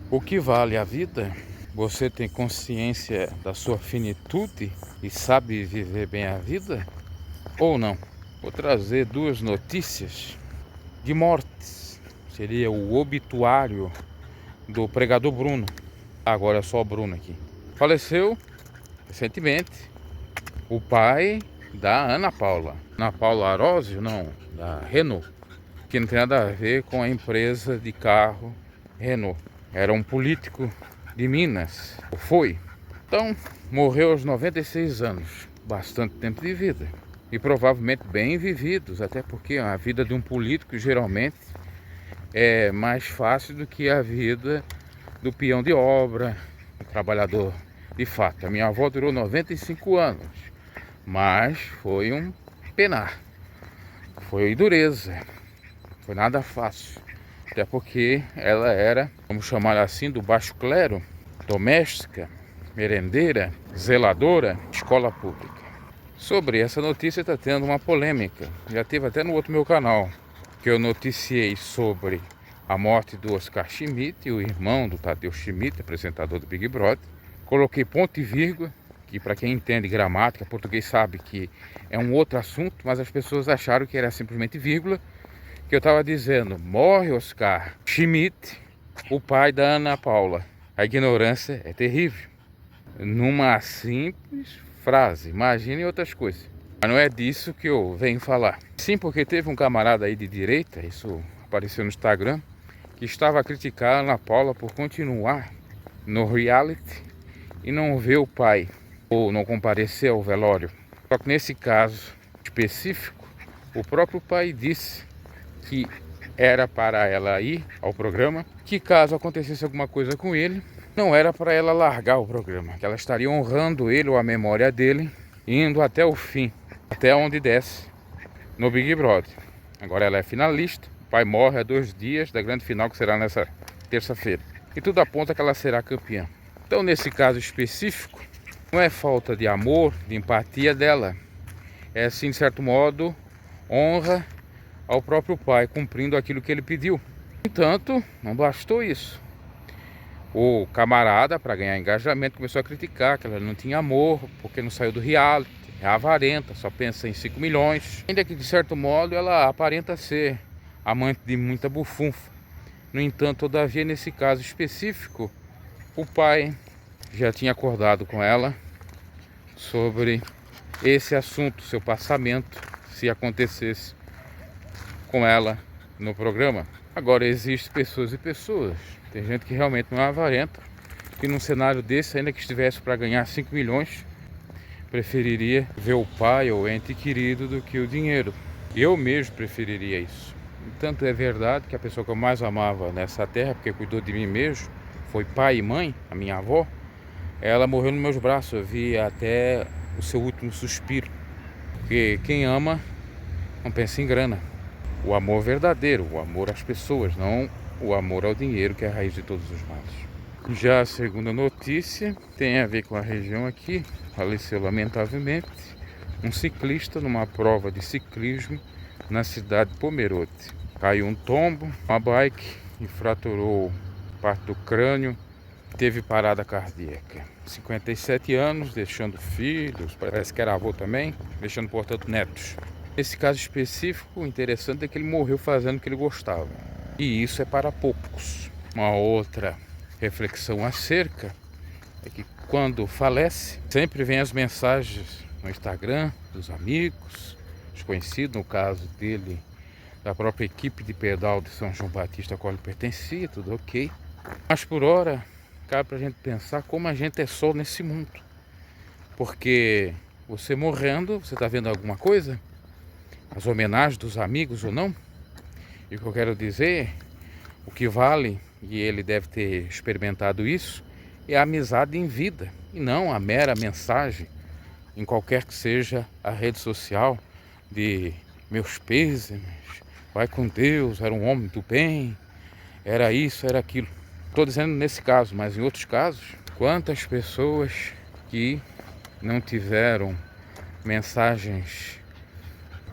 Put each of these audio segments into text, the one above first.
O que vale a vida? Você tem consciência da sua finitude e sabe viver bem a vida? Ou não? Vou trazer duas notícias de mortes. Seria o obituário do pregador Bruno. Agora é só o Bruno aqui. Faleceu recentemente o pai da Ana Paula. Ana Paula Arósio, não, da Renault. Que não tem nada a ver com a empresa de carro Renault. Era um político de Minas. Foi. Então, morreu aos 96 anos. Bastante tempo de vida. E provavelmente bem vividos, até porque a vida de um político geralmente é mais fácil do que a vida do peão de obra, do trabalhador de fato. A minha avó durou 95 anos, mas foi um penar, foi dureza, foi nada fácil. Até porque ela era, vamos chamar assim, do baixo clero, doméstica, merendeira, zeladora, escola pública. Sobre essa notícia está tendo uma polêmica. Já teve até no outro meu canal, que eu noticiei sobre a morte do Oscar Schmidt, o irmão do Tadeu Schmidt, apresentador do Big Brother. Coloquei ponto e vírgula, que para quem entende gramática, português sabe que é um outro assunto, mas as pessoas acharam que era simplesmente vírgula, que eu estava dizendo, morre Oscar Schmidt, o pai da Ana Paula. A ignorância é terrível. Numa simples frase, imagine outras coisas. Mas não é disso que eu venho falar. Sim, porque teve um camarada aí de direita, isso apareceu no Instagram, que estava a criticar a Ana Paula por continuar no reality e não ver o pai, ou não comparecer ao velório. Só que nesse caso específico, o próprio pai disse que era para ela ir ao programa, que caso acontecesse alguma coisa com ele, não era para ela largar o programa, que ela estaria honrando ele ou a memória dele, indo até o fim, até onde desce no Big Brother. Agora ela é finalista, o pai morre há 2 dias da grande final que será nessa terça-feira. E tudo aponta que ela será campeã. Então nesse caso específico, não é falta de amor, de empatia dela, é assim de certo modo honra ao próprio pai, cumprindo aquilo que ele pediu. No entanto, não bastou isso. O camarada, para ganhar engajamento, começou a criticar que ela não tinha amor, porque não saiu do reality, é avarenta, só pensa em 5 milhões. Ainda que, de certo modo, ela aparenta ser amante de muita bufunfa. No entanto, todavia, nesse caso específico, o pai já tinha acordado com ela sobre esse assunto, seu passamento, se acontecesse com ela no programa. Agora, existem pessoas e pessoas. Tem gente que realmente não é avarenta, que num cenário desse, ainda que estivesse para ganhar 5 milhões, preferiria ver o pai ou ente querido do que o dinheiro. Eu mesmo preferiria isso. Tanto é verdade que a pessoa que eu mais amava nessa terra, porque cuidou de mim mesmo, foi pai e mãe, a minha avó. Ela morreu nos meus braços, eu vi até o seu último suspiro. Porque quem ama não pensa em grana. O amor verdadeiro, o amor às pessoas, não o amor ao dinheiro, que é a raiz de todos os males. Já a segunda notícia tem a ver com a região aqui. Faleceu lamentavelmente um ciclista numa prova de ciclismo na cidade de Pomerode. Caiu um tombo, uma bike e fraturou parte do crânio. Teve parada cardíaca. 57 anos, deixando filhos, parece que era avô também, deixando, portanto, netos. Nesse caso específico, o interessante é que ele morreu fazendo o que ele gostava. E isso é para poucos. Uma outra reflexão acerca é que quando falece, sempre vem as mensagens no Instagram dos amigos, desconhecidos, no caso dele, da própria equipe de pedal de São João Batista, a qual ele pertencia, tudo ok. Mas por hora, cabe pra gente pensar como a gente é só nesse mundo. Porque você morrendo, você tá vendo alguma coisa? As homenagens dos amigos ou não? E o que eu quero dizer, o que vale, e ele deve ter experimentado isso, é a amizade em vida, e não a mera mensagem, em qualquer que seja a rede social, de meus pêsames, vai com Deus, era um homem do bem, era isso, era aquilo. Estou dizendo nesse caso, mas em outros casos, quantas pessoas que não tiveram mensagens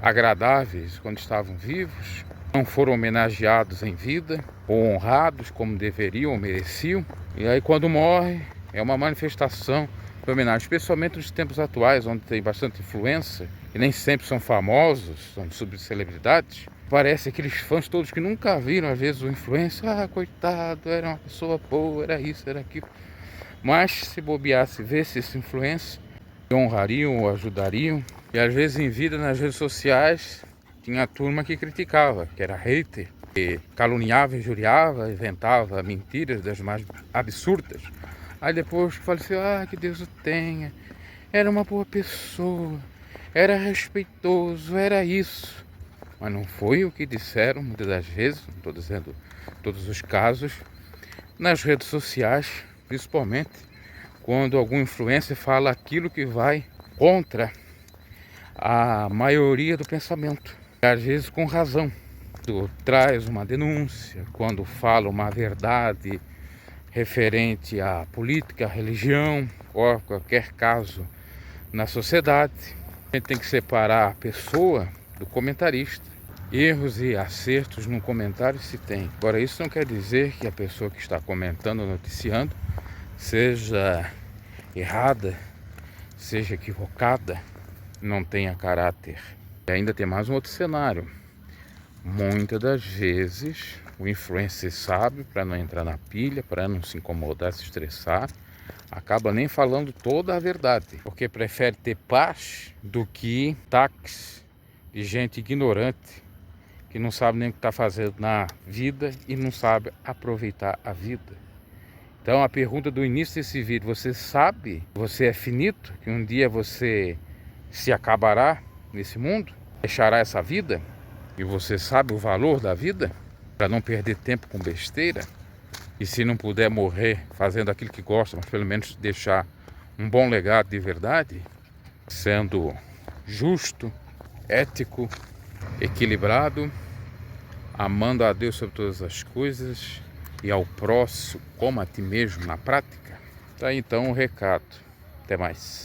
agradáveis quando estavam vivos, não foram homenageados em vida, ou honrados como deveriam ou mereciam. E aí quando morre, é uma manifestação de homenagem, especialmente nos tempos atuais, onde tem bastante influência, e nem sempre são famosos, são subcelebridades. Parece aqueles fãs todos que nunca viram, às vezes, o influencer, coitado, era uma pessoa boa, era isso, era aquilo. Mas se bobeasse, vesse esse influencer, honrariam ou ajudariam. E às vezes em vida, nas redes sociais, tinha a turma que criticava, que era hater, que caluniava, injuriava, inventava mentiras das mais absurdas. Aí depois faleceu, que Deus o tenha, era uma boa pessoa, era respeitoso, era isso. Mas não foi o que disseram muitas das vezes, não estou dizendo todos os casos, nas redes sociais, principalmente quando algum influencer fala aquilo que vai contra a maioria do pensamento, às vezes com razão. Traz uma denúncia, quando fala uma verdade referente à política, à religião ou a qualquer caso na sociedade. A gente tem que separar a pessoa do comentarista. Erros e acertos no comentário se tem. Agora, isso não quer dizer que a pessoa que está comentando, noticiando, seja errada, seja equivocada, não tenha caráter. E ainda tem mais um outro cenário. Muitas das vezes o influencer sabe, para não entrar na pilha, para não se incomodar, se estressar, acaba nem falando toda a verdade, porque prefere ter paz do que ataques de gente ignorante, que não sabe nem o que está fazendo na vida e não sabe aproveitar a vida. Então a pergunta do início desse vídeo, você sabe, você é finito, que um dia você se acabará nesse mundo, deixará essa vida, e você sabe o valor da vida, para não perder tempo com besteira, e se não puder morrer fazendo aquilo que gosta, mas pelo menos deixar um bom legado de verdade, sendo justo, ético, equilibrado, amando a Deus sobre todas as coisas e ao próximo como a ti mesmo na prática. Tá aí então o recado. Até mais.